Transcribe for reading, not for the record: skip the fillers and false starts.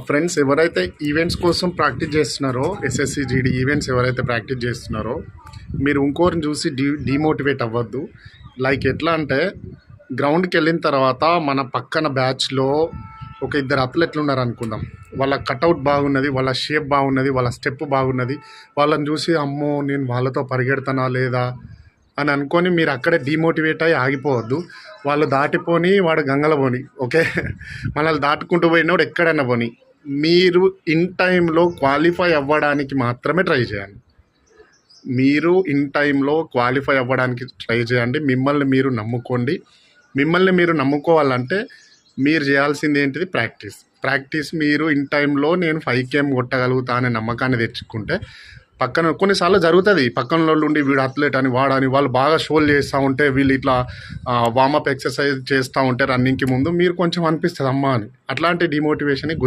Friends ఎవరైతే events కోసం practice చేస్తున్నారో ఎస్ఎస్సి జీడీ ఈవెంట్స్ ఎవరైతే ప్రాక్టీస్ చేస్తున్నారో మీరు ఇంకోరిని చూసి డిమోటివేట్ అవ్వద్దు. లైక్ ఎట్లా అంటే గ్రౌండ్కి వెళ్ళిన తర్వాత మన పక్కన బ్యాచ్లో ఒక ఇద్దరు అథ్లెట్లు ఉన్నారు అనుకుందాం. వాళ్ళ కటౌట్ బాగున్నది, వాళ్ళ షేప్ బాగున్నది, వాళ్ళ స్టెప్ బాగున్నది. వాళ్ళని చూసి అమ్మో నేను వాళ్ళతో పరిగెడతానా లేదా అని అనుకొని మీరు అక్కడే డిమోటివేట్ అయ్యి ఆగిపోవద్దు. వాళ్ళు దాటిపోని వాడు గంగల పోని, ఓకే, మనల్ని దాటుకుంటూ పోయినోడు ఎక్కడైనా పోని, మీరు ఇన్ టైంలో క్వాలిఫై అవ్వడానికి మాత్రమే ట్రై చేయండి. మీరు ఇన్ టైంలో క్వాలిఫై అవ్వడానికి ట్రై చేయండి. మిమ్మల్ని మీరు నమ్ముకోండి. మిమ్మల్ని మీరు నమ్ముకోవాలంటే మీరు చేయాల్సింది ఏంటిది? ప్రాక్టీస్. మీరు ఇన్ టైంలో నేను 5 km కొట్టగలుగుతా అనే నమ్మకాన్ని తెచ్చుకుంటే పక్కన కొన్నిసార్లు జరుగుతుంది, పక్కన వాళ్ళు ఉండి వీడు అథ్లెట్ అని వాడని వాళ్ళు బాగా షోలు చేస్తూ ఉంటే వీళ్ళు ఇట్లా వార్మప్ ఎక్సర్సైజ్ చేస్తూ ఉంటే రన్నింగ్కి ముందు మీరు కొంచెం అనిపిస్తుంది అమ్మా అని. అట్లాంటి డిమోటివేషన్